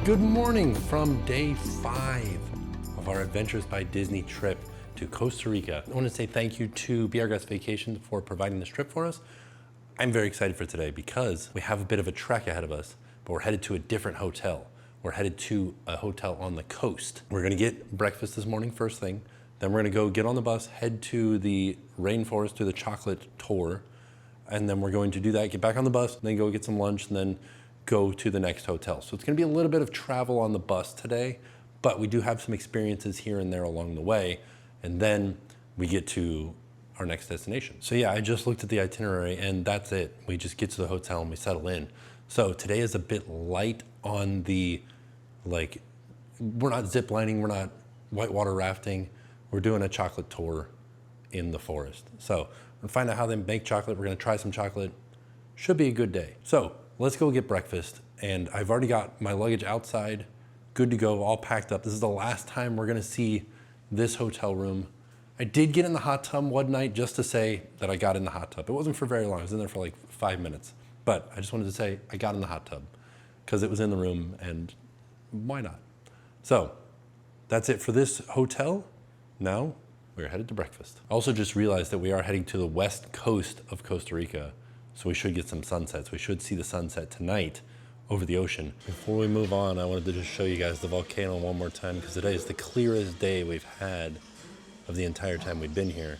Good morning from day 5 of our Adventures by Disney trip to Costa Rica. I want to say thank you to Be Our Guest Vacation for providing this trip for us. I'm very excited for today because we have a bit of a trek ahead of us, but we're headed to a different hotel. We're headed to a hotel on the coast. We're gonna get breakfast this morning, first thing. Then we're gonna go get on the bus, head to the Rainforest, do the chocolate tour. And then we're going to do that, get back on the bus, then go get some lunch, and then go to the next hotel. So it's gonna be a little bit of travel on the bus today, but we do have some experiences here and there along the way, and then we get to our next destination. So yeah, I just looked at the itinerary and that's it. We just get to the hotel and we settle in. So today is a bit light on the, we're not zip lining, we're not whitewater rafting, we're doing a chocolate tour in the forest. So we'll find out how they make chocolate, we're gonna try some chocolate. Should be a good day. So let's go get breakfast. And I've already got my luggage outside, good to go, all packed up. This is the last time we're gonna see this hotel room. I did get in the hot tub one night just to say that I got in the hot tub. It wasn't for very long, I was in there for like 5 minutes. But I just wanted to say I got in the hot tub because it was in the room and why not? So that's it for this hotel. Now we're headed to breakfast. I also just realized that we are heading to the west coast of Costa Rica. So we should get some sunsets. We should see the sunset tonight over the ocean. Before we move on, I wanted to just show you guys the volcano one more time because today is the clearest day we've had of the entire time we've been here.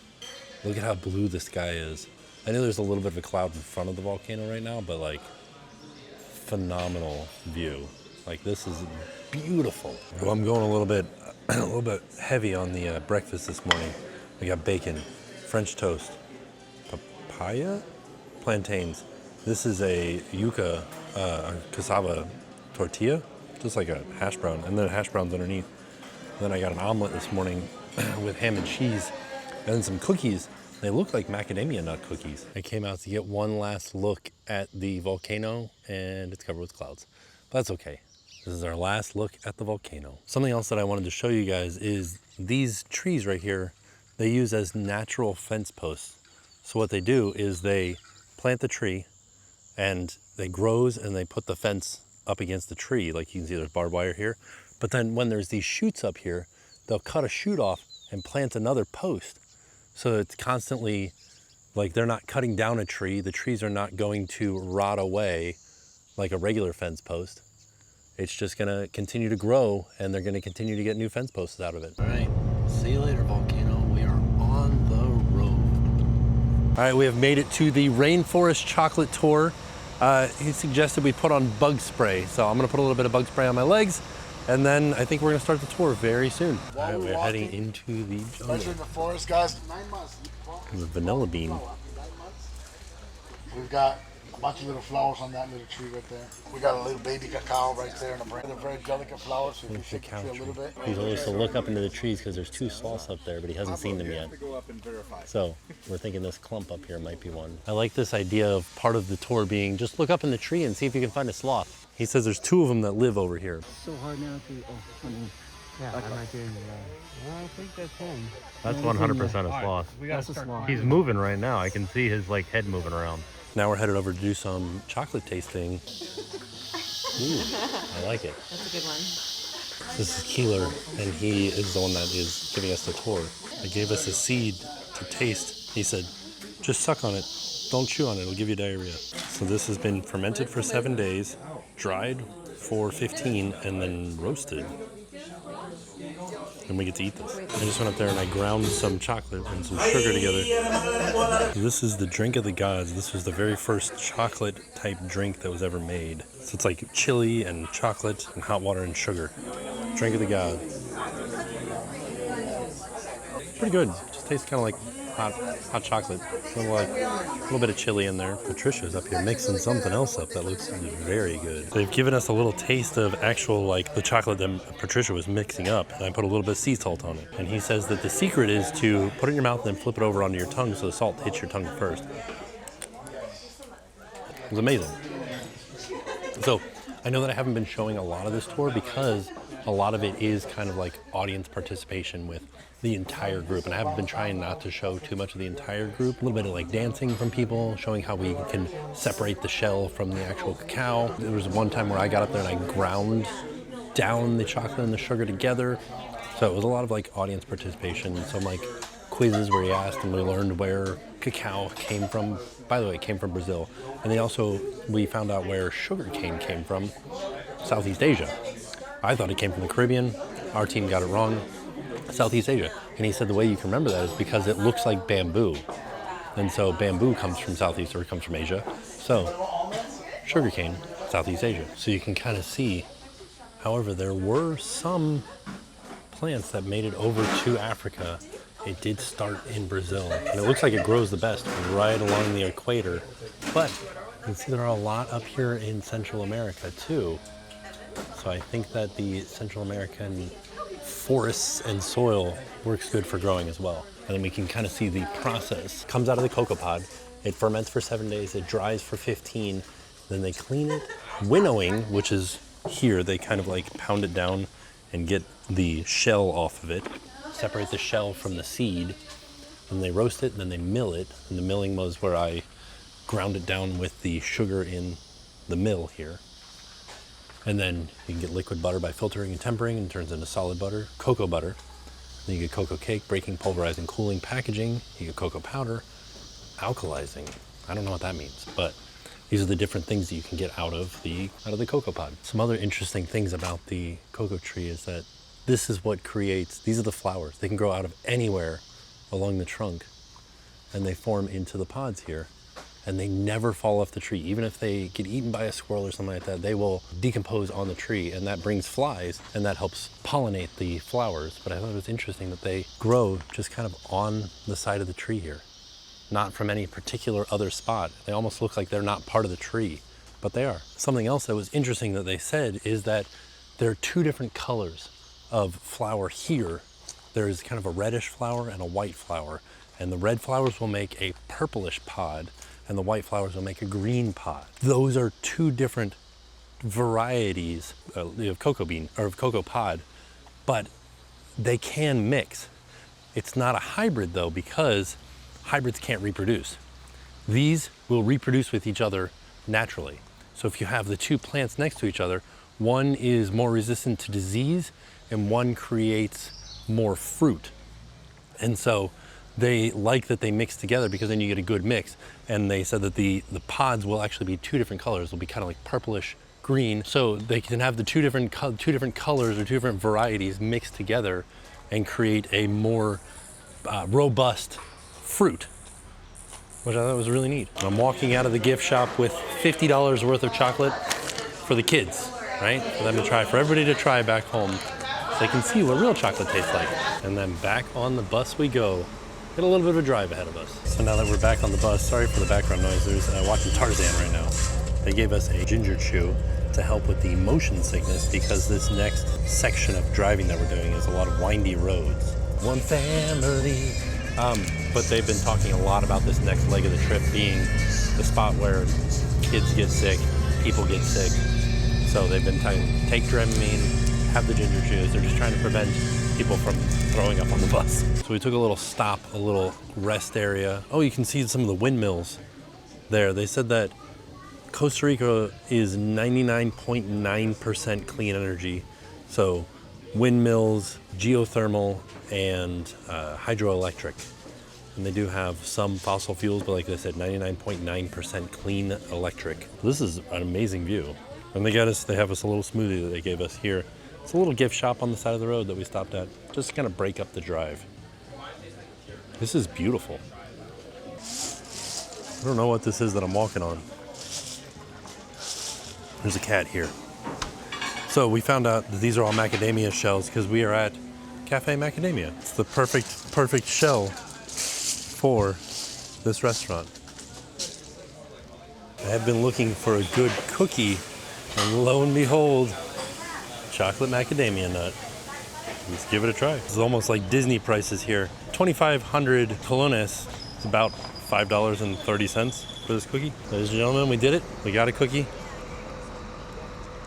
Look at how blue the sky is. I know there's a little bit of a cloud in front of the volcano right now, but like, phenomenal view. Like, this is beautiful. Well, I'm going a little bit heavy on the breakfast this morning. We got bacon, French toast, papaya, plantains. This is a yuca, cassava tortilla, just like a hash brown, and then hash browns underneath. Then I got an omelet this morning with ham and cheese, and then some cookies. They look like macadamia nut cookies. I came out to get one last look at the volcano, and it's covered with clouds. But that's okay. This is our last look at the volcano. Something else that I wanted to show you guys is these trees right here, they use as natural fence posts. So what they do is they plant the tree and they grows and they put the fence up against the tree. Like you can see there's barbed wire here. But then when there's these shoots up here, they'll cut a shoot off and plant another post. So it's constantly, like, they're not cutting down a tree. The trees are not going to rot away like a regular fence post. It's just gonna continue to grow and they're gonna continue to get new fence posts out of it. All right, see you later, volcano. We are on the road. All right, we have made it to the Rainforest chocolate tour. He suggested we put on bug spray. So I'm gonna put a little bit of bug spray on my legs, and then I think we're gonna start the tour very soon. All right, we're heading into the jungle. Especially in the forest, guys. 9 months. The vanilla bean. We've got a bunch of little flowers on that little tree right there. We got a little baby cacao right there in the branch. They're very delicate flowers, so if you shake the tree a little bit. He's always to look up into the trees because there's 2 sloths up there, but he hasn't seen them yet. So we're thinking this clump up here might be one. I like this idea of part of the tour being just look up in the tree and see if you can find a sloth. He says there's 2 of them that live over here. So hard now to, yeah, I'm not getting I think that's him. That's 100% a sloth. That's a sloth. He's moving right now. I can see his head moving around. Now we're headed over to do some chocolate tasting. Ooh, I like it. That's a good one. This is Keeler, and he is the one that is giving us the tour. He gave us a seed to taste. He said, just suck on it. Don't chew on it. It'll give you diarrhea. So this has been fermented for 7 days, dried for 15, and then roasted. And we get to eat this. I just went up there and I ground some chocolate and some sugar together. This is the drink of the gods. This was the very first chocolate type drink that was ever made. So it's like chili and chocolate and hot water and sugar. Drink of the gods. Pretty good. Just tastes kind of like hot chocolate. A little bit of chili in there. Patricia's up here mixing something else up that looks very good. They've given us a little taste of actual the chocolate that Patricia was mixing up, and I put a little bit of sea salt on it. And he says that the secret is to put it in your mouth and then flip it over onto your tongue so the salt hits your tongue first. It was amazing. So I know that I haven't been showing a lot of this tour because a lot of it is kind of like audience participation with the entire group, and I haven't been trying not to show too much of the entire group. A little bit of like dancing from people, showing how we can separate the shell from the actual cacao. There was one time where I got up there and I ground down the chocolate and the sugar together. So it was a lot of like audience participation, some like quizzes where he asked and we learned where cacao came from. By the way, it came from Brazil. And we found out where sugarcane came from, Southeast Asia. I thought it came from the Caribbean. Our team got it wrong. Southeast Asia. And he said the way you can remember that is because it looks like bamboo. And so bamboo comes from Southeast, or it comes from Asia. So sugarcane, Southeast Asia. So you can kind of see, however, there were some plants that made it over to Africa. It did start in Brazil. And it looks like it grows the best right along the equator. But you can see there are a lot up here in Central America too. So I think that the Central American forests and soil works good for growing as well. And then we can kind of see the process. Comes out of the cocoa pod, it ferments for 7 days, it dries for 15, then they clean it. Winnowing, which is here, they kind of like pound it down and get the shell off of it, separate the shell from the seed, and they roast it, and then they mill it. And the milling was where I ground it down with the sugar in the mill here. And then you can get liquid butter by filtering and tempering, and it turns into solid butter, cocoa butter. Then you get cocoa cake, breaking, pulverizing, cooling, packaging. You get cocoa powder, alkalizing. I don't know what that means, but these are the different things that you can get out of the cocoa pod. Some other interesting things about the cocoa tree is that this is what creates, these are the flowers. They can grow out of anywhere along the trunk, and they form into the pods here. And they never fall off the tree. Even if they get eaten by a squirrel or something like that, they will decompose on the tree, and that brings flies, and that helps pollinate the flowers. But I thought it was interesting that they grow just kind of on the side of the tree here, not from any particular other spot. They almost look like they're not part of the tree, but they are. Something else that was interesting that they said is that there are two different colors of flower here. There's kind of a reddish flower and a white flower, and the red flowers will make a purplish pod, and the white flowers will make a green pod. Those are two different varieties of cocoa bean, or of cocoa pod, but they can mix. It's not a hybrid though, because hybrids can't reproduce. These will reproduce with each other naturally. So if you have the two plants next to each other, one is more resistant to disease and one creates more fruit. And so they like that they mix together because then you get a good mix. And they said that the pods will actually be two different colors. They'll be kind of like purplish green. So they can have the two different colors or two different varieties mixed together and create a more robust fruit, which I thought was really neat. I'm walking out of the gift shop with $50 worth of chocolate for the kids, right? For them to try, for everybody to try back home so they can see what real chocolate tastes like. And then back on the bus we go. Got a little bit of a drive ahead of us. So now that we're back on the bus, sorry for the background noise, there's watching Tarzan right now. They gave us a ginger chew to help with the motion sickness because this next section of driving that we're doing is a lot of windy roads. One family. But they've been talking a lot about this next leg of the trip being the spot where kids get sick, people get sick. So they've been telling, take Dramamine, have the ginger chews. They're just trying to prevent people from throwing up on the bus. So we took a little stop, a little rest area. Oh, you can see some of the windmills there. They said that Costa Rica is 99.9% clean energy. So windmills, geothermal, and hydroelectric. And they do have some fossil fuels, but like I said, 99.9% clean electric. This is an amazing view. And they have us a little smoothie that they gave us here. It's a little gift shop on the side of the road that we stopped at, just to kind of break up the drive. This is beautiful. I don't know what this is that I'm walking on. There's a cat here. So we found out that these are all macadamia shells because we are at Cafe Macadamia. It's the perfect shell for this restaurant. I have been looking for a good cookie, and lo and behold, chocolate macadamia nut. Let's give it a try. This is almost like Disney prices here. 2,500 colones is about $5.30 for this cookie. Ladies and gentlemen, we did it. We got a cookie.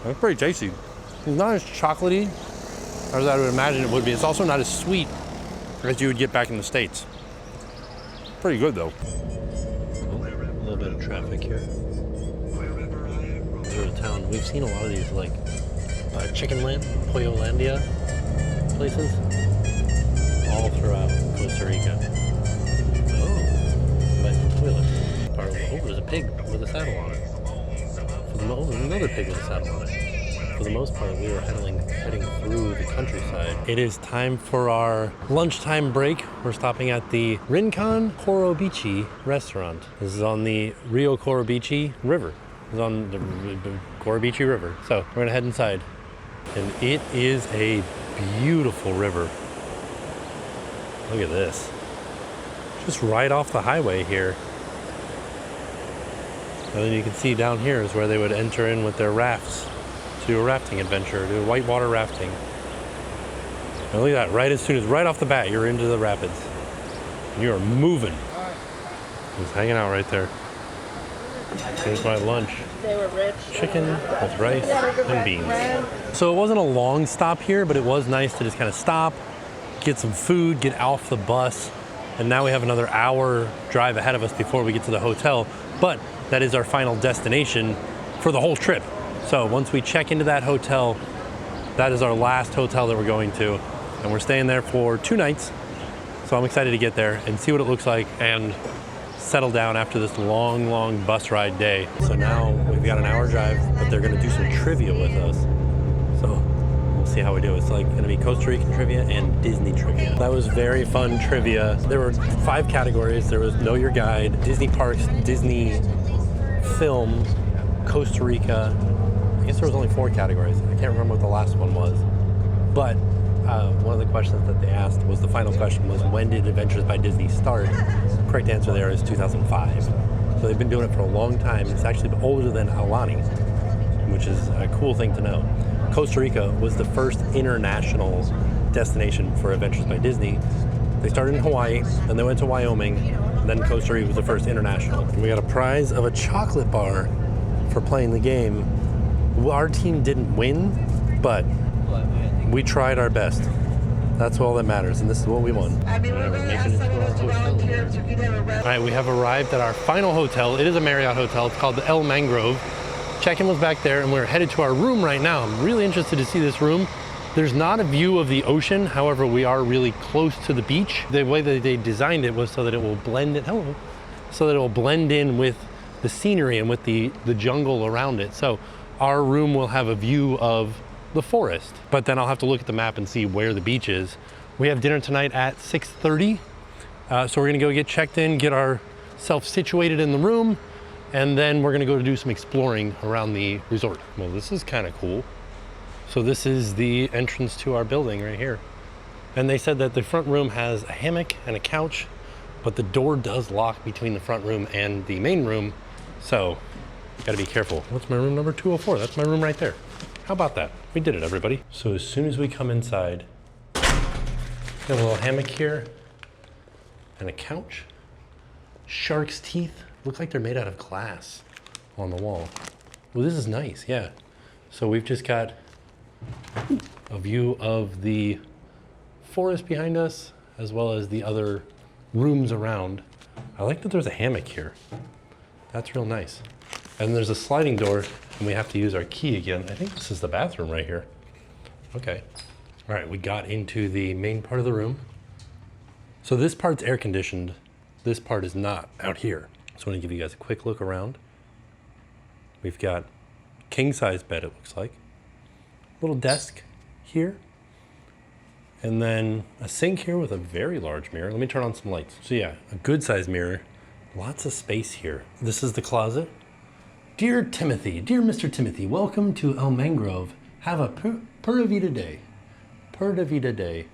It's pretty tasty. It's not as chocolatey as I would imagine it would be. It's also not as sweet as you would get back in the States. Pretty good though. A little bit of traffic here. Through the town. We've seen a lot of these like Chicken Land, Pollolandia places all throughout Costa Rica. Oh, by the toilet. Oh, there's a pig with a saddle on it. There's another pig with a saddle on it. For the most part, we were heading through the countryside. It is time for our lunchtime break. We're stopping at the Rincon Corobici restaurant. This is on the Rio Corobici River. It's on the Corobici River. So we're gonna head inside. And it is a beautiful river. Look at this. Just right off the highway here. And then you can see down here is where they would enter in with their rafts to do a rafting adventure, do whitewater rafting. And look at that, right off the bat, you're into the rapids. You are moving. He's hanging out right there. Here's my lunch. They were rich. Chicken with rice and beans. So it wasn't a long stop here, but it was nice to just kind of stop, get some food, get off the bus. And now we have another hour drive ahead of us before we get to the hotel. But that is our final destination for the whole trip. So once we check into that hotel, that is our last hotel that we're going to. And we're staying there for 2 nights. So I'm excited to get there and see what it looks like and settle down after this long, long bus ride day. So now we've got an hour drive, but they're gonna do some trivia with us. So we'll see how we do. It's like gonna be Costa Rican trivia and Disney trivia. That was very fun trivia. There were 5 categories. There was Know Your Guide, Disney Parks, Disney Film, Costa Rica. I guess there was only 4 categories. I can't remember what the last one was. But one of the questions that they asked was, the final question was, when did Adventures by Disney start? The correct answer there is 2005. So they've been doing it for a long time. It's actually older than Alani, which is a cool thing to know. Costa Rica was the first international destination for Adventures by Disney. They started in Hawaii, then they went to Wyoming, and then Costa Rica was the first international. And we got a prize of a chocolate bar for playing the game. Our team didn't win, but we tried our best. That's all that matters, and this is what we won. All right, we have arrived at our final hotel. It is a Marriott hotel. It's called the El Mangroove. Check-in was back there, and we're headed to our room right now. I'm really interested to see this room. There's not a view of the ocean. However, we are really close to the beach. The way that they designed it was so that it will blend it, so that it will blend in with the scenery and with the jungle around it. So our room will have a view of the forest, but then I'll have to look at the map and see where the beach is. We have dinner tonight at 6:30. So we're gonna go get checked in, get ourselves situated in the room, and then we're gonna go do some exploring around the resort. Well, this is kind of cool. So this is the entrance to our building right here. And they said that the front room has a hammock and a couch, but the door does lock between the front room and the main room. So gotta be careful. What's my room number? 204, that's my room right there. How about that? We did it, everybody. So as soon as we come inside, we have a little hammock here and a couch. Shark's teeth, look like they're made out of glass on the wall. Well, this is nice, yeah. So we've just got a view of the forest behind us, as well as the other rooms around. I like that there's a hammock here. That's real nice. And there's a sliding door, and we have to use our key again. I think this is the bathroom right here. Okay. All right, we got into the main part of the room. So this part's air conditioned. This part is not out here. So I want to give you guys a quick look around. We've got king size bed, it looks like. Little desk here. And then a sink here with a very large mirror. Let me turn on some lights. So yeah, a good size mirror. Lots of space here. This is the closet. Dear Timothy, dear Mr. Timothy, welcome to El Mangroove. Have a pura vida day. Pura vida day.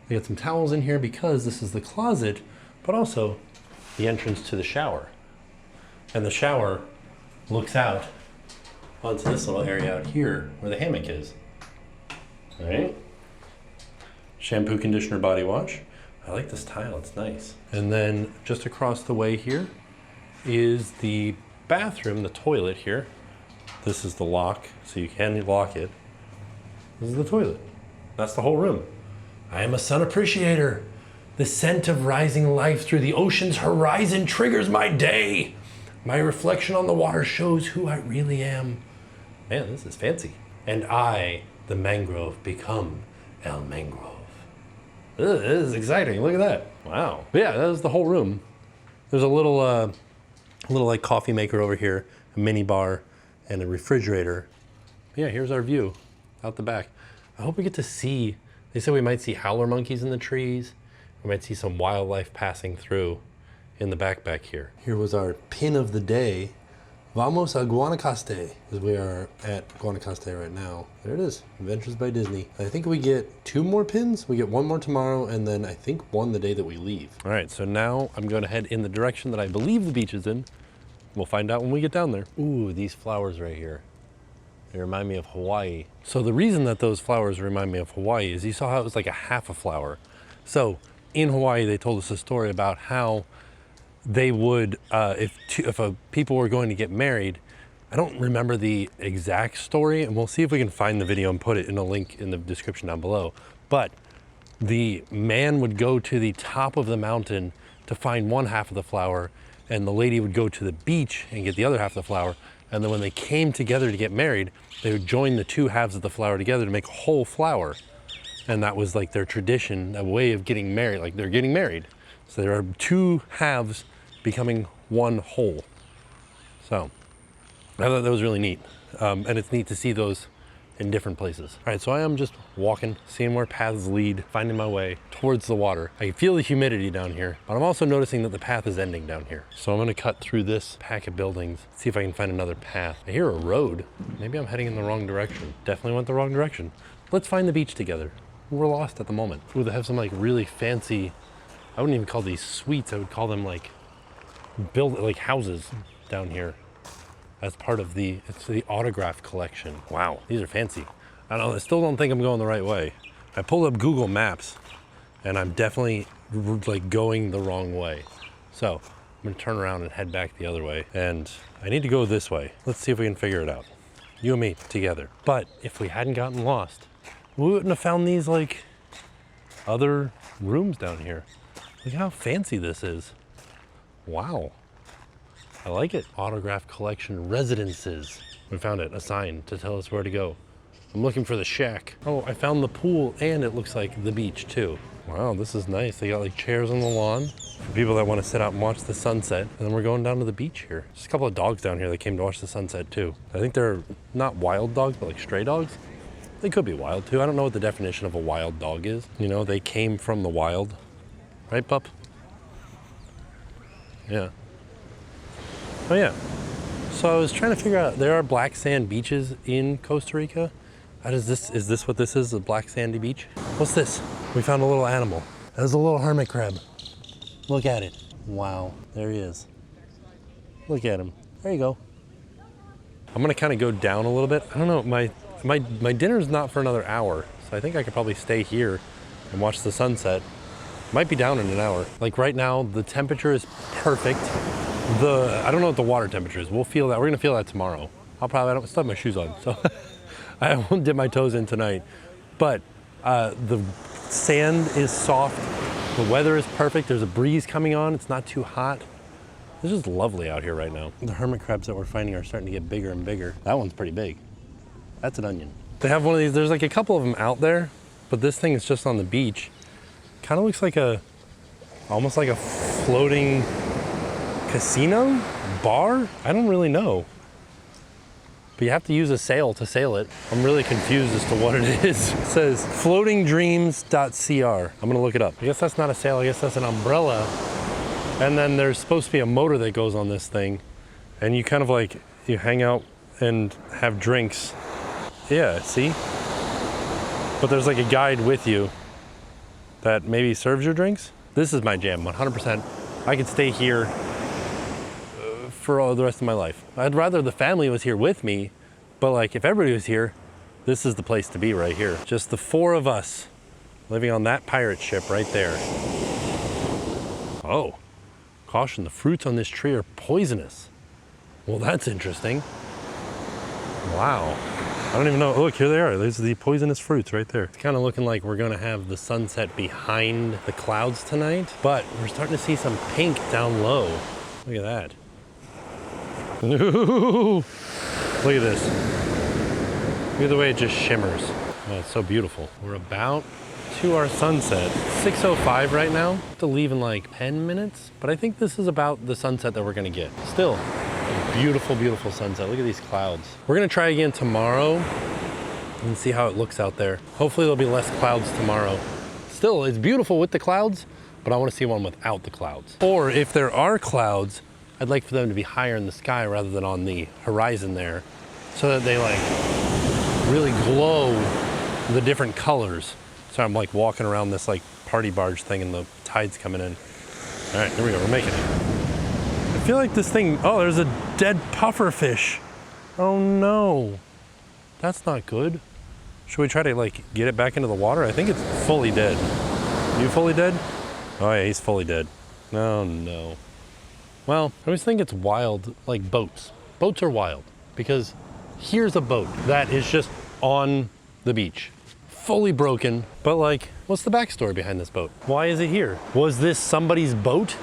We got some towels in here because this is the closet, but also the entrance to the shower. And the shower looks out onto this little area out here where the hammock is. All right. Shampoo, conditioner, body wash. I like this tile, it's nice. And then just across the way here is the bathroom, the toilet here. This is the lock, so you can lock it. This is the toilet. That's the whole room. I am a sun appreciator. The scent of rising life through the ocean's horizon triggers my day. My reflection on the water shows who I really am. Man, this is fancy. And I the mangrove become El Mangrove. Ugh, this is exciting. Look at that. Wow. But yeah, that was the whole room. There's a little like coffee maker over here, a mini bar, and a refrigerator. But yeah, here's our view out the back. I hope we get to see, they said we might see howler monkeys in the trees. We might see some wildlife passing through in the back here. Here was our pin of the day. Vamos a Guanacaste, because we are at Guanacaste right now. There it is, Adventures by Disney. I think we get 2 more pins. We get 1 more tomorrow, and then I think 1 the day that we leave. All right, so now I'm going to head in the direction that I believe the beach is in. We'll find out when we get down there. Ooh, these flowers right here. They remind me of Hawaii. So the reason that those flowers remind me of Hawaii is you saw how it was like a half a flower. So in Hawaii, they told us a story about how they would, if people were going to get married, I don't remember the exact story, and we'll see if we can find the video and put it in a link in the description down below. But the man would go to the top of the mountain to find one half of the flower, and the lady would go to the beach and get the other half of the flower. And then when they came together to get married, they would join the 2 halves of the flower together to make a whole flower. And that was like their tradition, a way of getting married, like they're getting married. So there are 2 halves becoming 1 whole. So I thought that was really neat. And it's neat to see those in different places. All right, so I am just walking, seeing where paths lead, finding my way towards the water. I can feel the humidity down here, but I'm also noticing that the path is ending down here. So I'm gonna cut through this pack of buildings, see if I can find another path. I hear a road. Maybe I'm heading in the wrong direction. Definitely went the wrong direction. Let's find the beach together. We're lost at the moment. Ooh, they have some like really fancy, I wouldn't even call these suites, I would call them like like houses down here as part of it's the autograph collection. Wow, these are fancy. I still don't think I'm going the right way. I pulled up Google Maps and I'm definitely like going the wrong way. So I'm gonna turn around and head back the other way, and I need to go this way. Let's see if we can figure it out. You and me together. But if we hadn't gotten lost, we wouldn't have found these like other rooms down here. Look how fancy this is. Wow, I like it. Autograph collection residences. We found it, a sign to tell us where to go. I'm looking for the shack. Oh, I found the pool, and it looks like the beach too. Wow, this is nice. They got like chairs on the lawn for people that want to sit out and watch the sunset. And then we're going down to the beach here. Just a couple of dogs down here that came to watch the sunset too. I think they're not wild dogs, but like stray dogs. They could be wild too. I don't know what the definition of a wild dog is. You know, they came from the wild. Right, pup? Yeah. Oh yeah. So I was trying to figure out, there are black sand beaches in Costa Rica. Is this what this is, a black sandy beach? What's this? We found a little animal. That was a little hermit crab. Look at it. Wow, there he is. Look at him. There you go. I'm gonna kind of go down a little bit. I don't know, my dinner's not for another hour, so I think I could probably stay here and watch the sunset. Might be down in an hour. Like right now, the temperature is perfect. I don't know what the water temperature is. We'll feel that. We're gonna feel that tomorrow. I still have my shoes on, so I won't dip my toes in tonight. But the sand is soft. The weather is perfect. There's a breeze coming on. It's not too hot. It's just lovely out here right now. The hermit crabs that we're finding are starting to get bigger and bigger. That one's pretty big. That's an onion. They have one of these. There's like a couple of them out there, but this thing is just on the beach. Kind of looks like almost like a floating casino? Bar? I don't really know. But you have to use a sail to sail it. I'm really confused as to what it is. It says floatingdreams.cr. I'm gonna look it up. I guess that's not a sail, I guess that's an umbrella. And then there's supposed to be a motor that goes on this thing. And you kind of like, you hang out and have drinks. Yeah, see? But there's like a guide with you that maybe serves your drinks. This is my jam, 100%. I could stay here for all the rest of my life. I'd rather the family was here with me, but like if everybody was here, this is the place to be right here. Just the 4 of us living on that pirate ship right there. Oh, caution, the fruits on this tree are poisonous. Well, that's interesting. Wow. I don't even know. Look, here they are. There's the poisonous fruits right there. It's kind of looking like we're going to have the sunset behind the clouds tonight, but we're starting to see some pink down low. Look at that. Ooh, look at this. Look at the way it just shimmers. Oh, it's so beautiful. We're about to our sunset. 6:05 right now. Have to leave in like 10 minutes, but I think this is about the sunset that we're gonna get. Still, a beautiful, beautiful sunset. Look at these clouds. We're gonna try again tomorrow and see how it looks out there. Hopefully there'll be less clouds tomorrow. Still, it's beautiful with the clouds, but I wanna see one without the clouds. Or if there are clouds, I'd like for them to be higher in the sky rather than on the horizon there, so that they like really glow the different colors. So I'm like walking around this like party barge thing and the tide's coming in. All right, here we go, we're making it. I feel like this thing, oh, there's a dead puffer fish. Oh no, that's not good. Should we try to like get it back into the water? I think it's fully dead. You fully dead? Oh yeah, he's fully dead. Oh no. Well, I always think it's wild, like boats. Boats are wild because here's a boat that is just on the beach, fully broken, but like, what's the backstory behind this boat? Why is it here? Was this somebody's boat?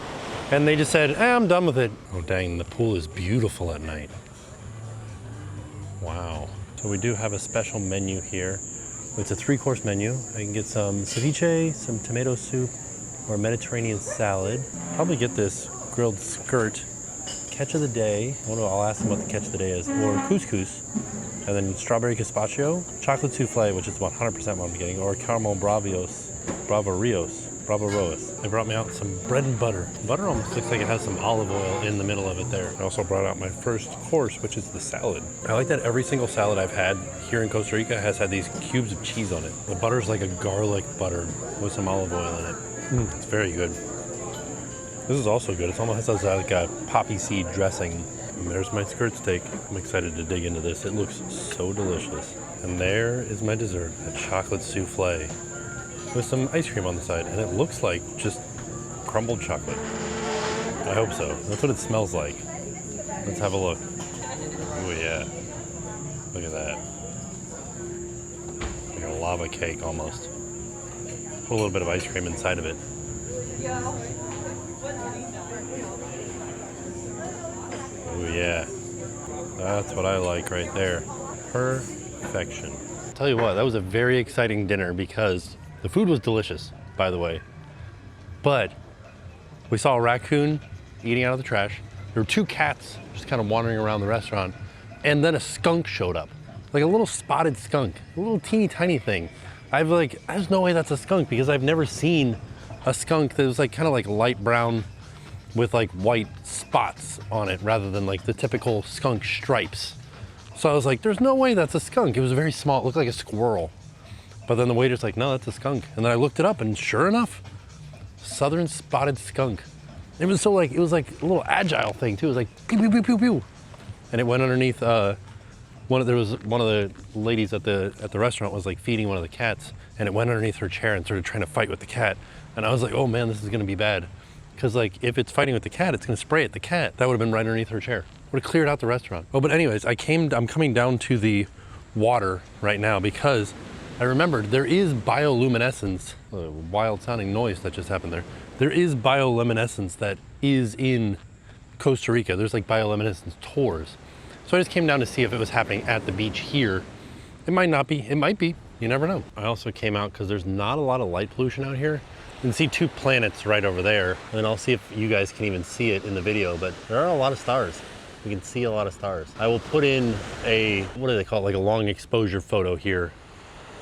And they just said, I'm done with it. Oh dang, the pool is beautiful at night. Wow. So we do have a special menu here. It's a 3-course menu. I can get some ceviche, some tomato soup, or Mediterranean salad. Probably get this grilled skirt. Catch of the day. I'll ask them what the catch of the day is. Or couscous. And then strawberry gazpacho, chocolate souffle, which is 100% what I'm getting, or caramel bravaroas. They brought me out some bread and butter. Butter almost looks like it has some olive oil in the middle of it there. I also brought out my first course, which is the salad. I like that every single salad I've had here in Costa Rica has had these cubes of cheese on it. The butter's like a garlic butter with some olive oil in it. It's very good. This is also good. It almost has like a poppy seed dressing. And there's my skirt steak. I'm excited to dig into this. It looks so delicious. And there is my dessert, a chocolate souffle with some ice cream on the side. And it looks like just crumbled chocolate. I hope so. That's what it smells like. Let's have a look. Oh yeah. Look at that. Like a lava cake almost. Put a little bit of ice cream inside of it. Oh yeah, that's what I like right there. Perfection. Tell you what, that was a very exciting dinner because the food was delicious, by the way. But we saw a raccoon eating out of the trash. There were 2 cats just kind of wandering around the restaurant. And then a skunk showed up, like a little spotted skunk, a little teeny tiny thing. There's no way that's a skunk because I've never seen a skunk that was like kind of like light brown with like white spots on it rather than like the typical skunk stripes. So I was like, there's no way that's a skunk. It was very small, it looked like a squirrel. But then the waiter's like, no, that's a skunk. And then I looked it up and sure enough, southern spotted skunk. It was so like, it was like a little agile thing too. It was like pew, pew, pew, pew, pew. And it went underneath, there was one of the ladies at the restaurant was like feeding one of the cats and it went underneath her chair and started trying to fight with the cat. And I was like, oh man, this is gonna be bad. Cause like if it's fighting with the cat, it's gonna spray at the cat. That would have been right underneath her chair. Would have cleared out the restaurant. Oh, but anyways, I'm coming down to the water right now because I remembered there is bioluminescence, a wild sounding noise that just happened there. There is bioluminescence that is in Costa Rica. There's like bioluminescence tours. So I just came down to see if it was happening at the beach here. It might not be, it might be, you never know. I also came out because there's not a lot of light pollution out here. You can see 2 planets right over there, and I'll see if you guys can even see it in the video, but there are a lot of stars. We can see a lot of stars. I will put in a, what do they call it, like a long exposure photo here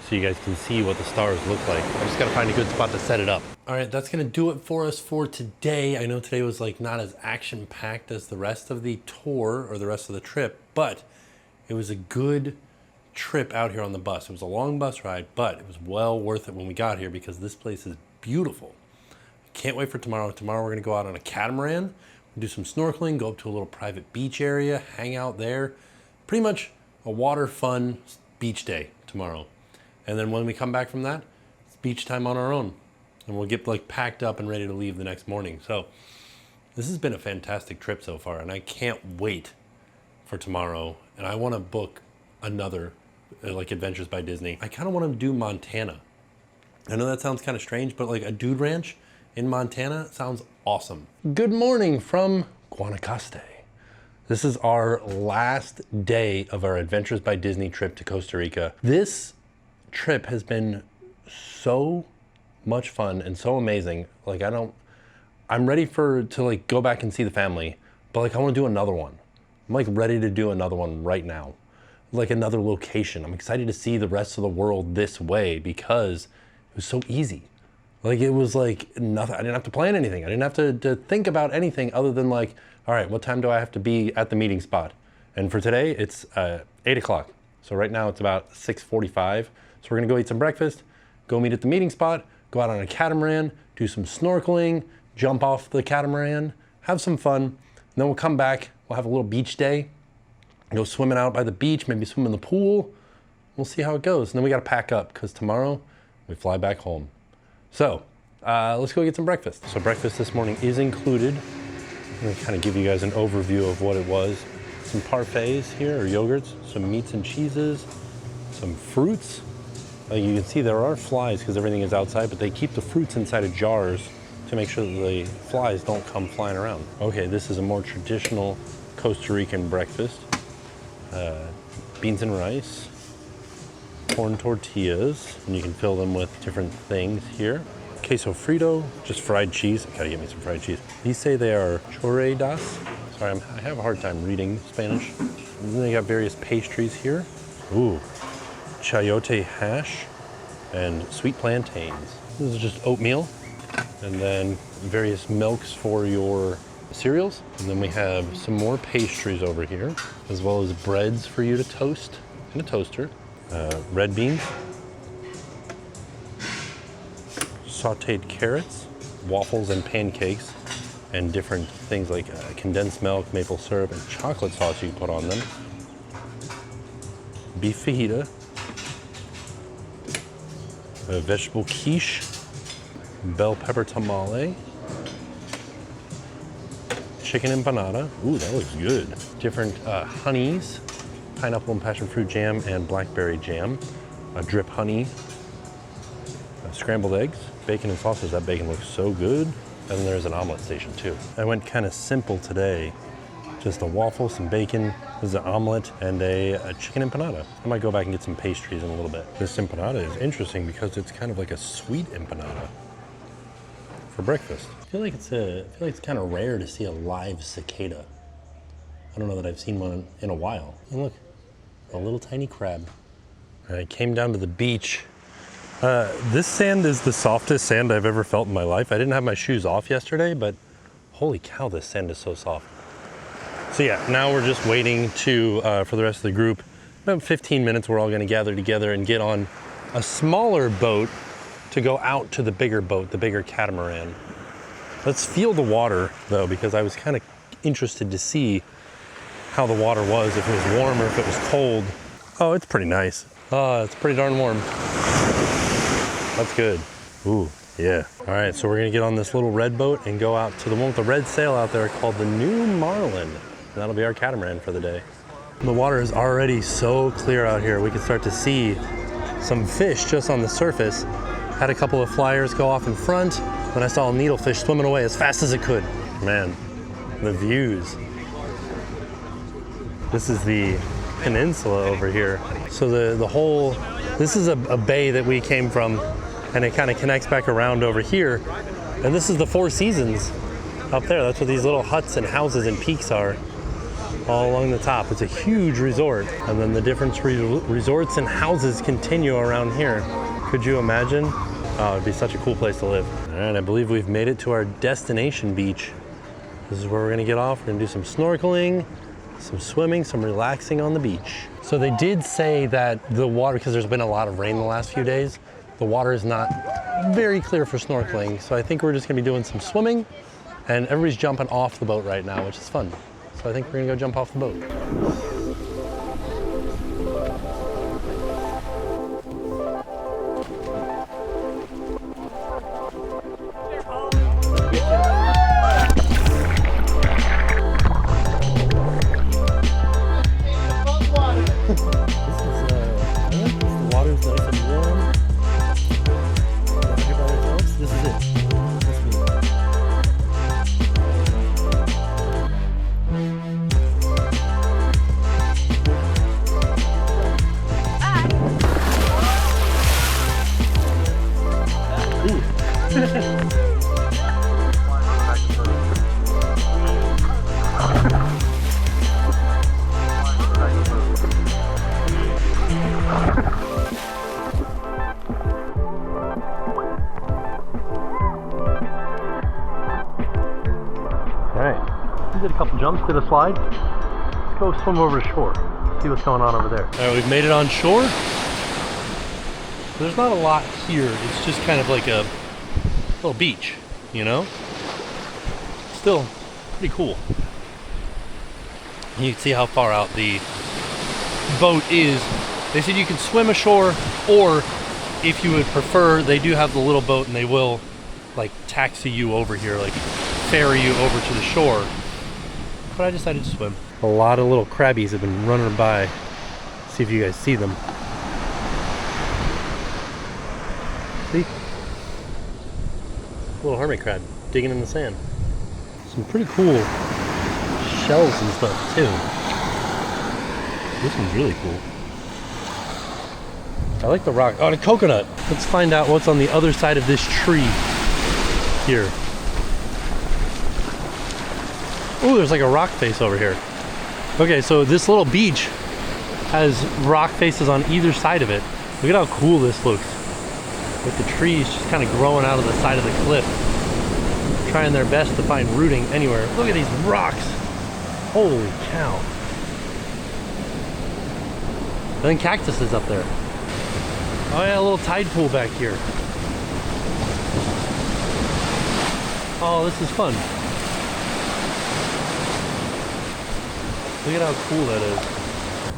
so you guys can see what the stars look like. I just gotta find a good spot to set it up. All right, that's gonna do it for us for today. I know today was like not as action-packed as the rest of the tour or the rest of the trip, but it was a good trip out here on the bus. It was a long bus ride, but it was well worth it when we got here because this place is beautiful. Can't wait for tomorrow. Tomorrow we're gonna go out on a catamaran, do some snorkeling, go up to a little private beach area, hang out there. Pretty much a water fun beach day tomorrow. And then when we come back from that, it's beach time on our own. And we'll get like packed up and ready to leave the next morning. So this has been a fantastic trip so far and I can't wait for tomorrow. And I wanna book another like Adventures by Disney. I kinda wanna do Montana. I know that sounds kind of strange, but like a dude ranch in Montana sounds awesome. Good morning from Guanacaste. This is our last day of our Adventures by Disney trip to Costa Rica. This trip has been so much fun and so amazing. Like I'm ready to like go back and see the family, but like I want to do another one. I'm like ready to do another one right now. Like another location. I'm excited to see the rest of the world this way because it was so easy. Like it was like nothing, I didn't have to plan anything. I didn't have to think about anything other than like, all right, what time do I have to be at the meeting spot? And for today, it's 8 o'clock. So right now it's about 6:45. So we're gonna go eat some breakfast, go meet at the meeting spot, go out on a catamaran, do some snorkeling, jump off the catamaran, have some fun. And then we'll come back, we'll have a little beach day, go swimming out by the beach, maybe swim in the pool. We'll see how it goes. And then we gotta pack up because tomorrow we fly back home. So let's go get some breakfast. So breakfast this morning is included. I'm gonna kind of give you guys an overview of what it was. Some parfaits here, or yogurts, some meats and cheeses, some fruits. You can see there are flies because everything is outside, but they keep the fruits inside of jars to make sure that the flies don't come flying around. Okay, this is a more traditional Costa Rican breakfast. Beans and rice, corn tortillas, and you can fill them with different things here. Queso frito, just fried cheese. I gotta get me some fried cheese. These say they are choredas. Sorry, I have a hard time reading Spanish. And then they got various pastries here. Ooh, chayote hash and sweet plantains. This is just oatmeal, and then various milks for your cereals. And then we have some more pastries over here, as well as breads for you to toast in a toaster. Red beans, sauteed carrots, waffles and pancakes, and different things like condensed milk, maple syrup, and chocolate sauce you can put on them. Beef fajita, a vegetable quiche, bell pepper tamale, chicken empanada. Ooh, that looks good. Different honeys, pineapple and passion fruit jam and blackberry jam, drip honey, scrambled eggs, bacon and sausage. That bacon looks so good. And then there's an omelet station too. I went kind of simple today. Just a waffle, some bacon, there's an omelet, and a chicken empanada. I might go back and get some pastries in a little bit. This empanada is interesting because it's kind of like a sweet empanada for breakfast. I feel like it's kind of rare to see a live cicada. I don't know that I've seen one in a while. And look, a little tiny crab. I came down to the beach. This sand is the softest sand I've ever felt in my life. I didn't have my shoes off yesterday, but holy cow, this sand is so soft. So yeah, now we're just waiting for the rest of the group. About 15 minutes, we're all gonna gather together and get on a smaller boat to go out to the bigger boat, the bigger catamaran. Let's feel the water though, because I was kind of interested to see how the water was, if it was warm or if it was cold. Oh, it's pretty nice. It's pretty darn warm. That's good. Ooh, yeah. All right, so we're gonna get on this little red boat and go out to the one with the red sail out there called the New Marlin. And that'll be our catamaran for the day. The water is already so clear out here. We can start to see some fish just on the surface. Had a couple of flyers go off in front, and I saw a needlefish swimming away as fast as it could. Man, the views. This is the peninsula over here. So this is a bay that we came from, and it kind of connects back around over here. And this is the Four Seasons up there. That's what these little huts and houses and peaks are all along the top. It's a huge resort. And then the different resorts and houses continue around here. Could you imagine? Oh, it'd be such a cool place to live. All right, I believe we've made it to our destination beach. This is where we're gonna get off. We're gonna do some snorkeling, some swimming, some relaxing on the beach. So they did say that the water, because there's been a lot of rain the last few days, the water is not very clear for snorkeling. So I think we're just gonna be doing some swimming, and everybody's jumping off the boat right now, which is fun. So I think we're gonna go jump off the boat. did a couple jumps, did a slide. Let's go swim over to shore, see what's going on over there. All right, we've made it on shore. There's not a lot here. It's just kind of like a little beach, you know? Still pretty cool. You can see how far out the boat is. They said you can swim ashore, or if you would prefer, they do have the little boat and they will like taxi you over here, like ferry you over to the shore. But I decided to swim. A lot of little crabbies have been running by. See if you guys see them. See? Little hermit crab digging in the sand. Some pretty cool shells and stuff too. This one's really cool. I like the rock. Oh, and a coconut. Let's find out what's on the other side of this tree here. Oh, there's like a rock face over here. Okay, so this little beach has rock faces on either side of it. Look at how cool this looks. With the trees just kind of growing out of the side of the cliff. Trying their best to find rooting anywhere. Look at these rocks. Holy cow. And then cactuses up there. Oh yeah, a little tide pool back here. Oh, this is fun. Look at how cool that is.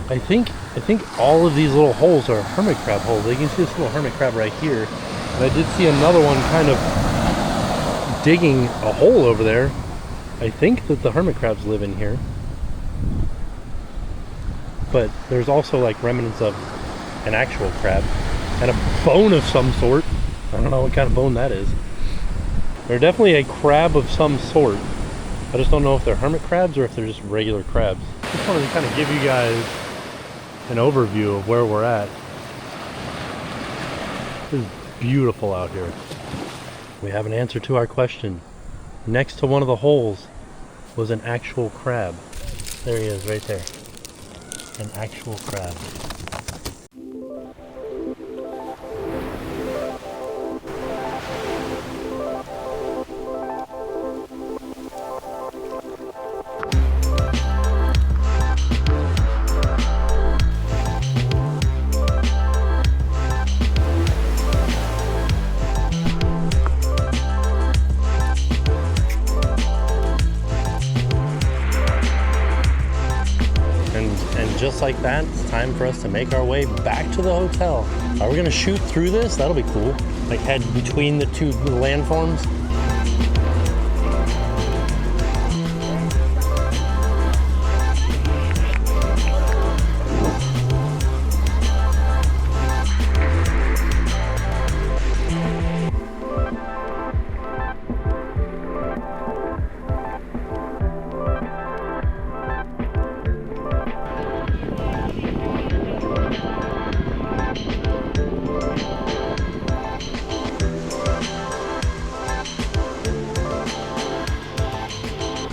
I think all of these little holes are hermit crab holes. You can see this little hermit crab right here. And I did see another one kind of digging a hole over there. I think that the hermit crabs live in here. But there's also like remnants of an actual crab. And a bone of some sort. I don't know what kind of bone that is. They're definitely a crab of some sort. I just don't know if they're hermit crabs or if they're just regular crabs. Just wanted to kind of give you guys an overview of where we're at. This is beautiful out here. We have an answer to our question. Next to one of the holes was an actual crab. There he is, right there. An actual crab. Just like that, it's time for us to make our way back to the hotel. Are we gonna shoot through this? That'll be cool. Like head between the two landforms.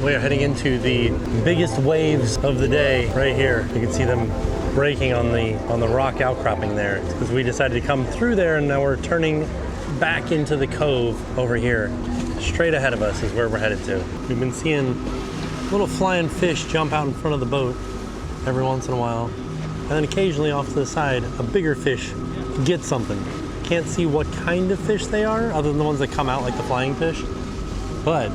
We are heading into the biggest waves of the day right here. You can see them breaking on the rock outcropping there. It's because we decided to come through there and now we're turning back into the cove over here. Straight ahead of us is where we're headed to. We've been seeing little flying fish jump out in front of the boat every once in a while. And then occasionally off to the side, a bigger fish gets something. Can't see what kind of fish they are other than the ones that come out like the flying fish. But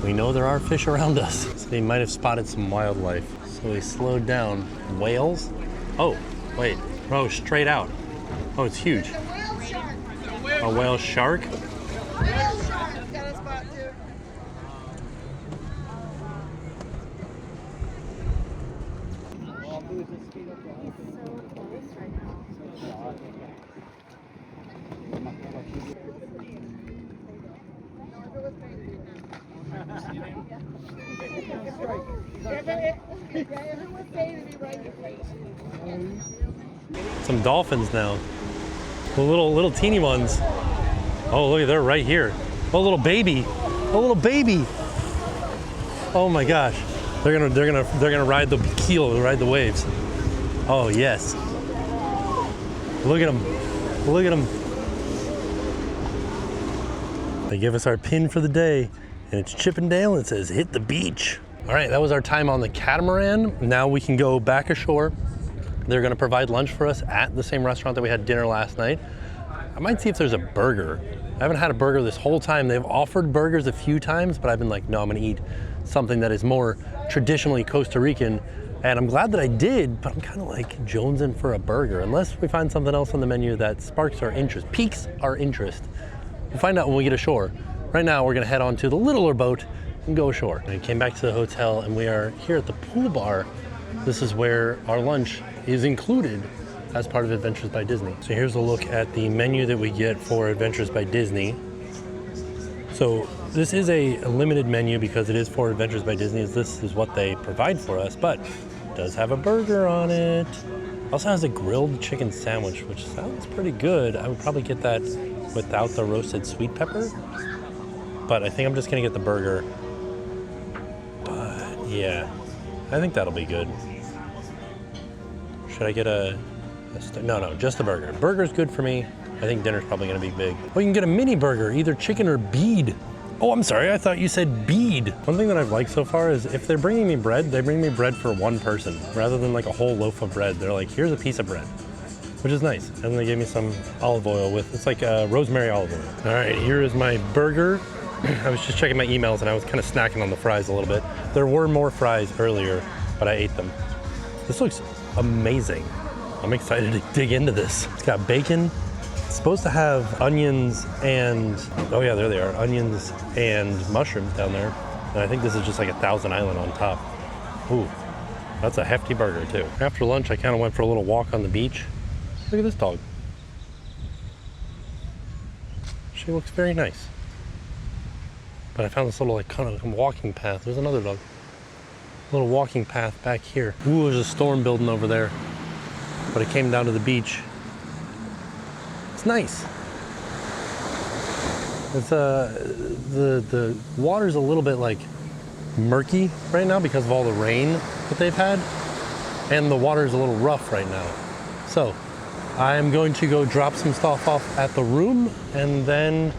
we know there are fish around us. So they might have spotted some wildlife. So we slowed down. Whales? Oh, wait. Oh, straight out. Oh, it's huge. A whale shark? Some dolphins now. The little teeny ones. Oh, look, they're right here. Oh, little baby. Oh, little baby. Oh my gosh. They're gonna ride the keel, ride the waves. Oh yes. Look at them. Look at them. They give us our pin for the day, and it's Chippendale, and it says hit the beach. All right, that was our time on the Catamaran. Now we can go back ashore. They're gonna provide lunch for us at the same restaurant that we had dinner last night. I might see if there's a burger. I haven't had a burger this whole time. They've offered burgers a few times, but I've been like, no, I'm gonna eat something that is more traditionally Costa Rican. And I'm glad that I did, but I'm kind of like jonesing for a burger, unless we find something else on the menu that sparks our interest, piques our interest. We'll find out when we get ashore. Right now, we're gonna head on to the littler boat and go ashore. I came back to the hotel and we are here at the pool bar. This is where our lunch is included as part of Adventures by Disney. So here's a look at the menu that we get for Adventures by Disney. So this is a limited menu because it is for Adventures by Disney, as this is what they provide for us, but it does have a burger on it. Also has a grilled chicken sandwich, which sounds pretty good. I would probably get that without the roasted sweet pepper, but I think I'm just gonna get the burger. But yeah, I think that'll be good. Should I get no, just the burger. Burger's good for me. I think dinner's probably gonna be big. Well, you can get a mini burger, either chicken or bead. Oh, I'm sorry, I thought you said bead. One thing that I've liked so far is if they're bringing me bread, they bring me bread for one person, rather than like a whole loaf of bread. They're like, here's a piece of bread, which is nice. And then they gave me some olive oil with, it's like rosemary olive oil. All right, here is my burger. I was just checking my emails and I was kind of snacking on the fries a little bit. There were more fries earlier, but I ate them. This looks amazing. I'm excited to dig into this. It's got bacon. It's supposed to have onions and, oh yeah, there they are, onions and mushrooms down there. And I think this is just like a Thousand Island on top. Ooh, that's a hefty burger too. After lunch, I kind of went for a little walk on the beach. Look at this dog. She looks very nice. But I found this little like kind of walking path. There's another dog. Little walking path back here. Ooh, there's a storm building over there. But it came down to the beach. It's nice. It's the water's a little bit like murky right now because of all the rain that they've had, and the water's a little rough right now. So I'm going to go drop some stuff off at the room and then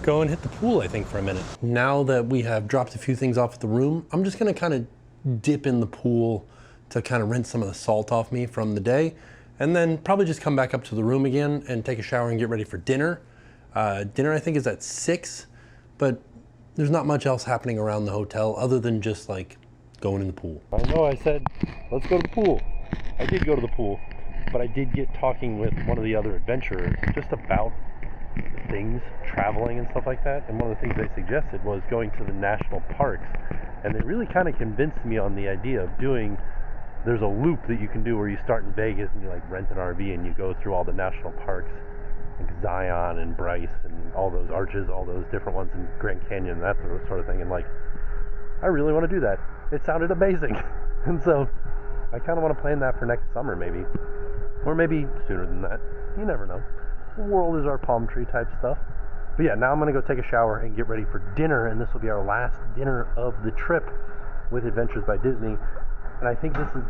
go and hit the pool, I think, for a minute. Now that we have dropped a few things off at the room, I'm just gonna kind of dip in the pool to kind of rinse some of the salt off me from the day, and then probably just come back up to the room again and take a shower and get ready for dinner. Dinner, I think, is at 6, but there's not much else happening around the hotel other than just like going in the pool. I know I said, let's go to the pool. I did go to the pool, but I did get talking with one of the other adventurers just about things, traveling and stuff like that. And one of the things they suggested was going to the national parks. And they really kind of convinced me on the idea of doing, there's a loop that you can do where you start in Vegas and you like rent an RV and you go through all the national parks, like Zion and Bryce and all those arches, all those different ones in Grand Canyon, that sort of thing. And like, I really want to do that. It sounded amazing. And so I kind of want to plan that for next summer maybe, or maybe sooner than that. You never know. The world is our palm tree type stuff. But yeah, now I'm gonna go take a shower and get ready for dinner, and this will be our last dinner of the trip with Adventures by Disney. And I think this is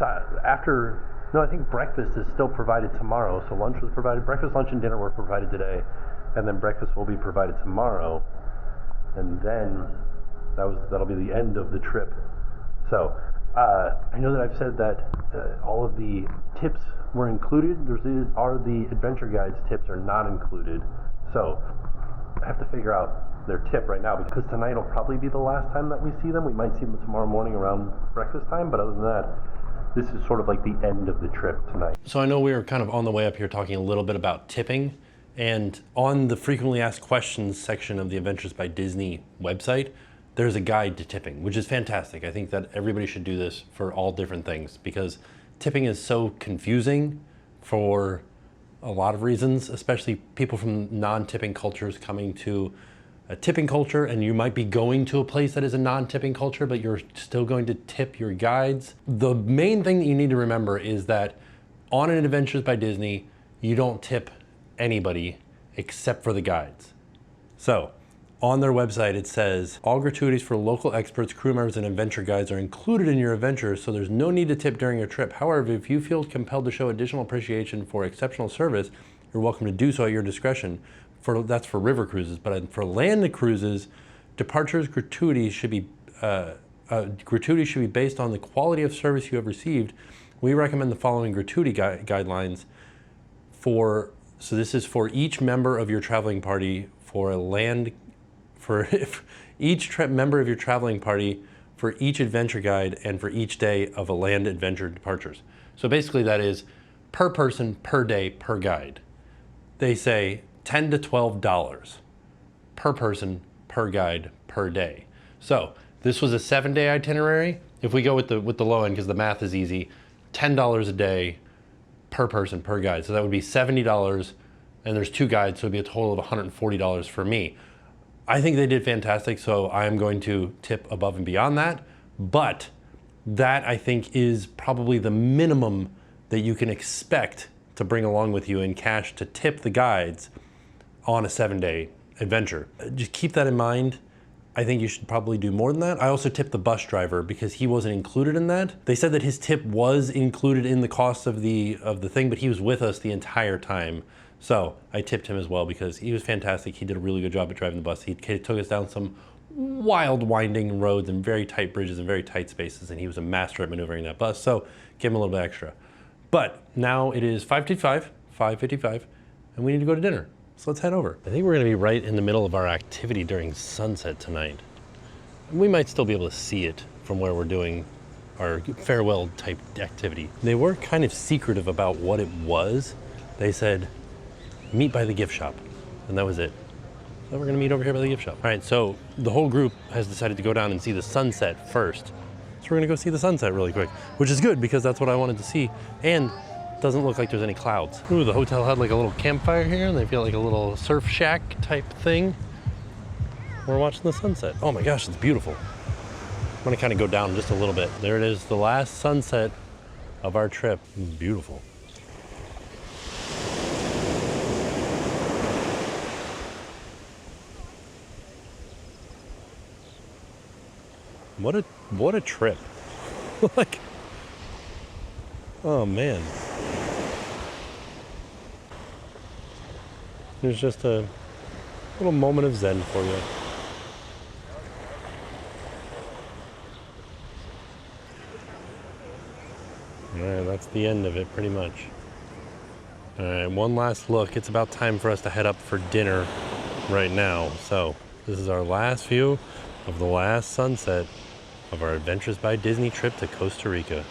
I think breakfast is still provided tomorrow. So lunch was provided, breakfast, lunch, and dinner were provided today, and then breakfast will be provided tomorrow. And then that'll be the end of the trip. So I know that I've said that all of the tips were included. The Adventure Guides tips are not included. So I have to figure out their tip right now, because tonight will probably be the last time that we see them. We might see them tomorrow morning around breakfast time, but other than that, this is sort of like the end of the trip tonight. So I know we were kind of on the way up here talking a little bit about tipping, and on the frequently asked questions section of the Adventures by Disney website, there's a guide to tipping, which is fantastic. I think that everybody should do this for all different things, because tipping is so confusing for a lot of reasons, especially people from non-tipping cultures coming to a tipping culture, and you might be going to a place that is a non-tipping culture, but you're still going to tip your guides. The main thing that you need to remember is that on an Adventures by Disney, you don't tip anybody except for the guides. So on their website, it says, all gratuities for local experts, crew members, and adventure guides are included in your adventure, so there's no need to tip during your trip. However, if you feel compelled to show additional appreciation for exceptional service, you're welcome to do so at your discretion. That's for river cruises, but for land cruises, departures gratuities should be gratuity should be based on the quality of service you have received. We recommend the following gratuity guidelines for, so this is for each member of your traveling party for each member of your traveling party for each adventure guide and for each day of a land adventure departures. So basically that is per person, per day, per guide. They say $10 to $12 per person, per guide, per day. So this was a 7-day itinerary. If we go with the low end, because the math is easy, $10 a day per person, per guide. So that would be $70, and there's 2 guides, so it'd be a total of $140 for me. I think they did fantastic, so I'm going to tip above and beyond that. But that, I think, is probably the minimum that you can expect to bring along with you in cash to tip the guides on a 7-day adventure. Just keep that in mind. I think you should probably do more than that. I also tipped the bus driver because he wasn't included in that. They said that his tip was included in the cost of the thing, but he was with us the entire time. So I tipped him as well because he was fantastic. He did a really good job at driving the bus. He took us down some wild winding roads and very tight bridges and very tight spaces, and he was a master at maneuvering that bus. So give him a little bit extra. But now it is 5:55, and we need to go to dinner. So let's head over. I think we're gonna be right in the middle of our activity during sunset tonight. We might still be able to see it from where we're doing our farewell type activity. They were kind of secretive about what it was. They said, meet by the gift shop, and that was it. So we're gonna meet over here by the gift shop. All right, so the whole group has decided to go down and see the sunset first. So we're gonna go see the sunset really quick, which is good because that's what I wanted to see. And doesn't look like there's any clouds. Ooh, the hotel had like a little campfire here, and they've got like a little surf shack type thing. We're watching the sunset. Oh my gosh, it's beautiful. I'm gonna kind of go down just a little bit. There it is, the last sunset of our trip. It's beautiful. What a trip. Like, oh man. There's just a little moment of zen for you. All right, that's the end of it pretty much. All right, one last look. It's about time for us to head up for dinner right now. So this is our last view of the last sunset of our Adventures by Disney trip to Costa Rica.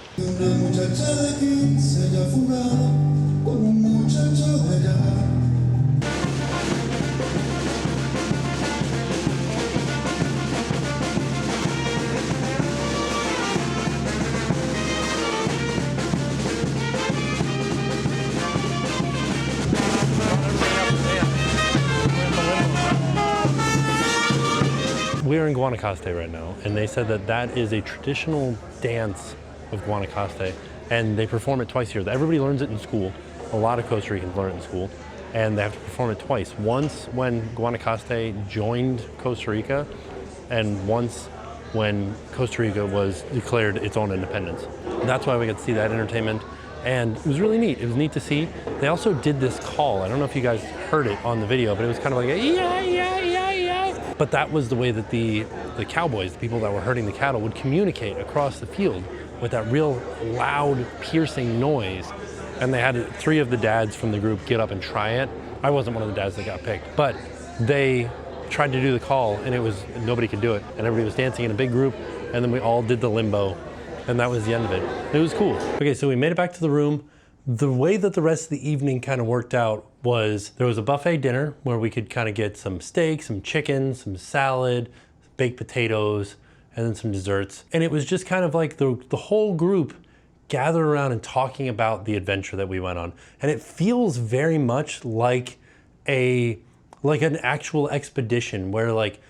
We are in Guanacaste right now, and they said that that is a traditional dance of Guanacaste, and they perform it twice a year. Everybody learns it in school. A lot of Costa Ricans learn it in school, and they have to perform it twice. Once when Guanacaste joined Costa Rica, and once when Costa Rica was declared its own independence. And that's why we got to see that entertainment, and it was really neat. It was neat to see. They also did this call. I don't know if you guys heard it on the video, but it was kind of like a yeah, yeah, yeah, yeah. But that was the way that the cowboys, the people that were herding the cattle, would communicate across the field with that real loud, piercing noise. And they had 3 of the dads from the group get up and try it. I wasn't one of the dads that got picked, but they tried to do the call, and it was, nobody could do it. And everybody was dancing in a big group, and then we all did the limbo, and that was the end of it. It was cool. Okay, so we made it back to the room. The way that the rest of the evening kind of worked out was there was a buffet dinner where we could kind of get some steak, some chicken, some salad, baked potatoes, and then some desserts. And it was just kind of like the whole group gathered around and talking about the adventure that we went on. And it feels very much like an actual expedition where like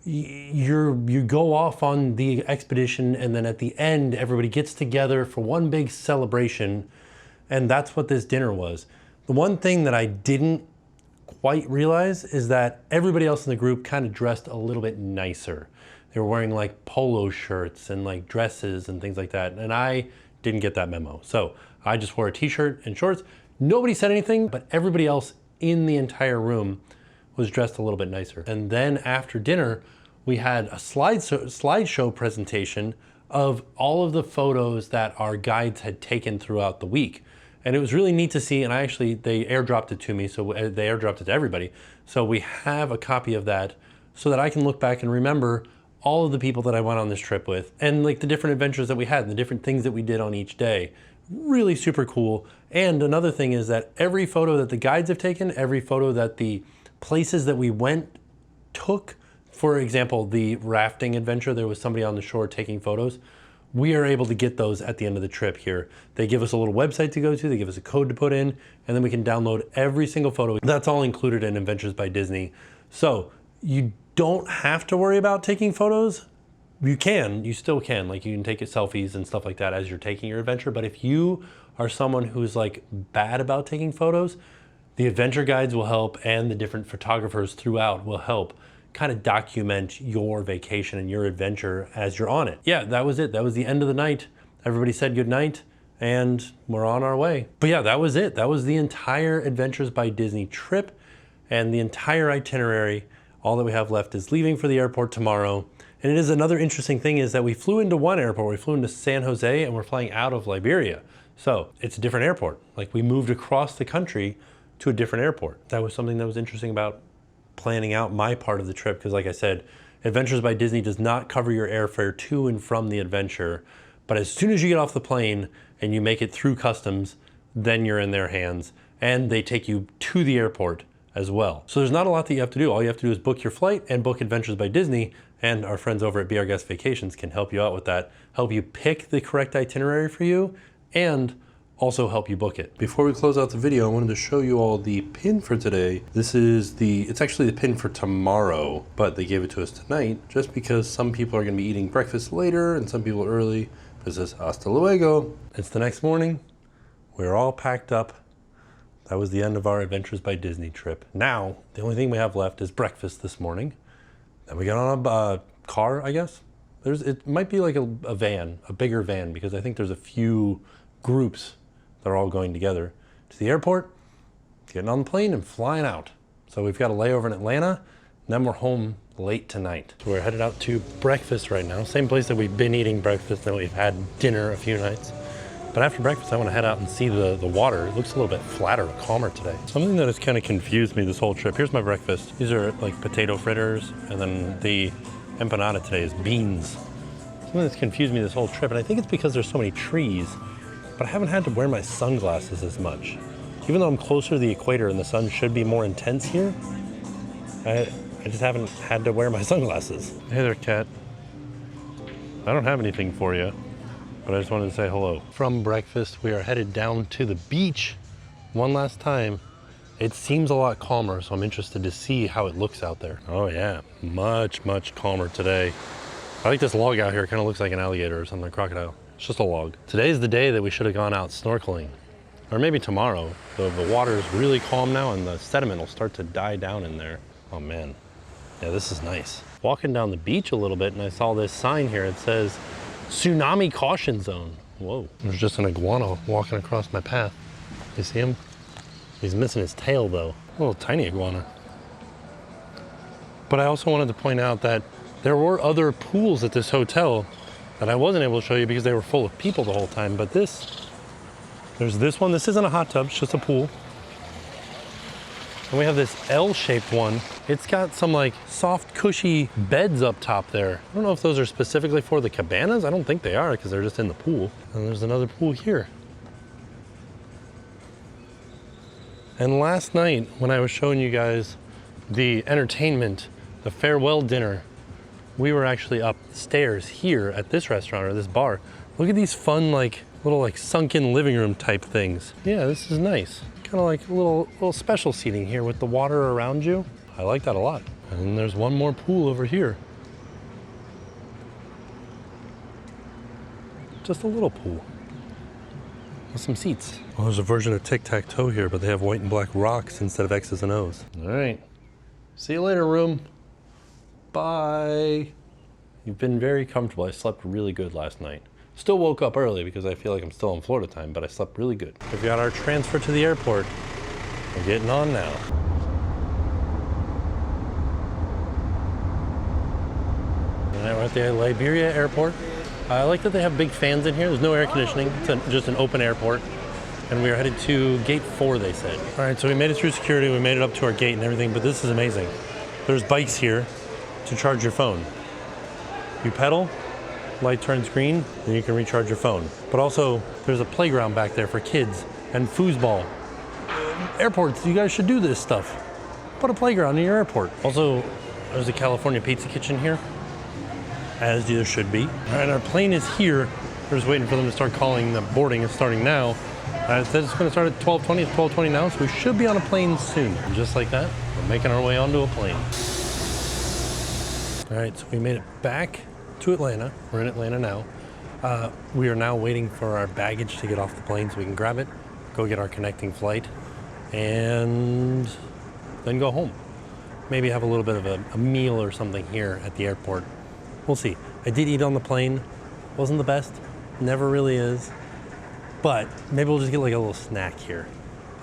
you go off on the expedition, and then at the end everybody gets together for one big celebration. And that's what this dinner was. The one thing that I didn't quite realize is that everybody else in the group kind of dressed a little bit nicer. They were wearing like polo shirts and like dresses and things like that. And I didn't get that memo. So I just wore a t-shirt and shorts. Nobody said anything, but everybody else in the entire room was dressed a little bit nicer. And then after dinner, we had a slideshow presentation of all of the photos that our guides had taken throughout the week. And it was really neat to see, and they airdropped it to me, so they airdropped it to everybody. So we have a copy of that so that I can look back and remember all of the people that I went on this trip with, and like the different adventures that we had and the different things that we did on each day. Really super cool. And another thing is that every photo that the guides have taken, every photo that the places that we went took, for example, the rafting adventure, there was somebody on the shore taking photos. We are able to get those at the end of the trip here. They give us a little website to go to, they give us a code to put in, and then we can download every single photo. That's all included in Adventures by Disney. So you don't have to worry about taking photos. You still can, like you can take selfies and stuff like that as you're taking your adventure. But if you are someone who's like bad about taking photos, the adventure guides will help, and the different photographers throughout will help kind of document your vacation and your adventure as you're on it. Yeah, that was it. That was the end of the night. Everybody said good night and we're on our way. But yeah, that was it. That was the entire Adventures by Disney trip and the entire itinerary. All that we have left is leaving for the airport tomorrow. And it is another interesting thing is that we flew into one airport. We flew into San Jose and we're flying out of Liberia. So it's a different airport. Like we moved across the country to a different airport. That was something that was interesting about planning out my part of the trip, because like I said, Adventures by Disney does not cover your airfare to and from the adventure, but as soon as you get off the plane and you make it through customs, then you're in their hands, and they take you to the airport as well. So there's not a lot that you have to do. All you have to do is book your flight and book Adventures by Disney, and our friends over at Be Our Guest Vacations can help you out with that, help you pick the correct itinerary for you, and also help you book it. Before we close out the video, I wanted to show you all the pin for today. It's actually the pin for tomorrow, but they gave it to us tonight just because some people are gonna be eating breakfast later and some people early. It says, hasta luego. It's the next morning. We're all packed up. That was the end of our Adventures by Disney trip. Now, the only thing we have left is breakfast this morning. Then we got on a car, I guess. It might be like a van, a bigger van, because I think there's a few groups that are all going together to the airport, getting on the plane and flying out. So we've got a layover in Atlanta, and then we're home late tonight. So we're headed out to breakfast right now. Same place that we've been eating breakfast, that we've had dinner a few nights. But after breakfast, I want to head out and see the water. It looks a little bit flatter, calmer today. Something that has kind of confused me this whole trip. Here's my breakfast. These are like potato fritters, and then the empanada today is beans. Something that's confused me this whole trip, and I think it's because there's so many trees, but I haven't had to wear my sunglasses as much. Even though I'm closer to the equator and the sun should be more intense here, I just haven't had to wear my sunglasses. Hey there, cat. I don't have anything for you, but I just wanted to say hello. From breakfast, we are headed down to the beach one last time. It seems a lot calmer, so I'm interested to see how it looks out there. Oh yeah, much, much calmer today. I like this log out here. It kind of looks like an alligator or something, a crocodile. It's just a log. Today's the day that we should have gone out snorkeling. Or maybe tomorrow. The water is really calm now and the sediment will start to die down in there. Oh man, yeah, this is nice. Walking down the beach a little bit and I saw this sign here. It says, tsunami caution zone. Whoa, there's just an iguana walking across my path. You see him? He's missing his tail though. A little tiny iguana. But I also wanted to point out that there were other pools at this hotel that I wasn't able to show you because they were full of people the whole time. But there's this one. This isn't a hot tub, it's just a pool. And we have this L-shaped one. It's got some like soft, cushy beds up top there. I don't know if those are specifically for the cabanas. I don't think they are because they're just in the pool. And there's another pool here. And last night when I was showing you guys the entertainment, the farewell dinner, we were actually upstairs here at this restaurant or this bar. Look at these fun, like little like sunken living room type things. Yeah, this is nice. Kind of like a little special seating here with the water around you. I like that a lot. And there's one more pool over here. Just a little pool with some seats. Well, there's a version of tic-tac-toe here, but they have white and black rocks instead of X's and O's. All right, see you later, room. Bye. You've been very comfortable. I slept really good last night. Still woke up early because I feel like I'm still in Florida time, but I slept really good. We've got our transfer to the airport. We're getting on now. we're at the Liberia airport. I like that they have big fans in here. There's no air conditioning. It's just an open airport. And we are headed to gate 4, they said. All right, so we made it through security. We made it up to our gate and everything, but this is amazing. There's bikes here to charge your phone. You pedal, light turns green, and you can recharge your phone. But also, there's a playground back there for kids and foosball. Airports, you guys should do this stuff. Put a playground in your airport. Also, there's a California pizza kitchen here, as there should be. All right, our plane is here. We're just waiting for them to start calling the boarding. It's starting now. It said it's going to start at 12:20. It's 12:20 now, so we should be on a plane soon. And just like that, we're making our way onto a plane. All right, so we made it back to Atlanta. We're in Atlanta now. We are now waiting for our baggage to get off the plane so we can grab it, go get our connecting flight, and then go home. Maybe have a little bit of a meal or something here at the airport. We'll see. I did eat on the plane. Wasn't the best. Never really is. But maybe we'll just get like a little snack here.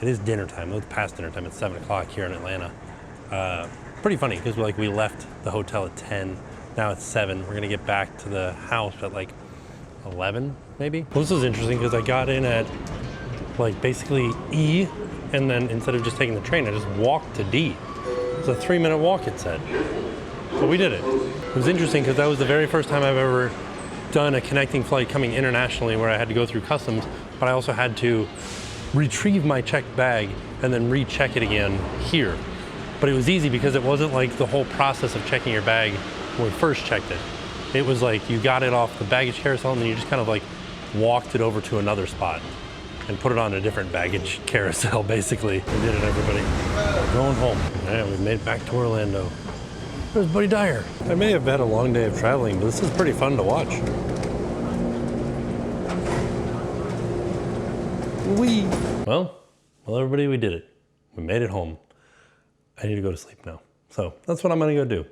It is dinner time. It's past dinner time. It's 7 o'clock here in Atlanta. Pretty funny because we left the hotel at 10. Now it's 7. We're gonna get back to the house at like 11, maybe. Well, this was interesting because I got in at like basically E, and then instead of just taking the train, I just walked to D. It's a 3-minute walk, it said. But we did it. It was interesting because that was the very first time I've ever done a connecting flight coming internationally where I had to go through customs, but I also had to retrieve my checked bag and then recheck it again here. But it was easy because it wasn't like the whole process of checking your bag when we first checked it. It was like you got it off the baggage carousel and then you just kind of like walked it over to another spot and put it on a different baggage carousel, basically. We did it, everybody. We're going home. All right, we made it back to Orlando. There's Buddy Dyer. I may have had a long day of traveling, but this is pretty fun to watch. Well, everybody, we did it. We made it home. I need to go to sleep now. So that's what I'm gonna go do.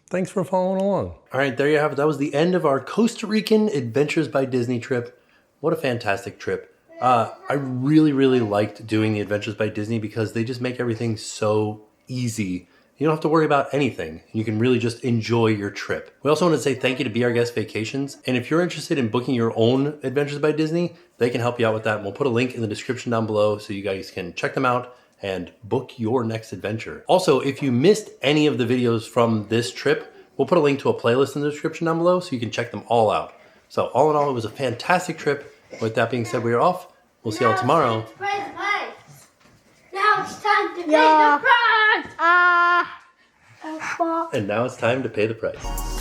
Thanks for following along. All right, there you have it. That was the end of our Costa Rican Adventures by Disney trip. What a fantastic trip. I really, really liked doing the Adventures by Disney because they just make everything so easy. You don't have to worry about anything. You can really just enjoy your trip. We also want to say thank you to Be Our Guest Vacations. And if you're interested in booking your own Adventures by Disney, they can help you out with that. And we'll put a link in the description down below so you guys can check them out and book your next adventure. Also, if you missed any of the videos from this trip, we'll put a link to a playlist in the description down below so you can check them all out. So all in all, it was a fantastic trip. With that being said, we are off. We'll see y'all tomorrow. Now it's time to pay the price! And now it's time to pay the price.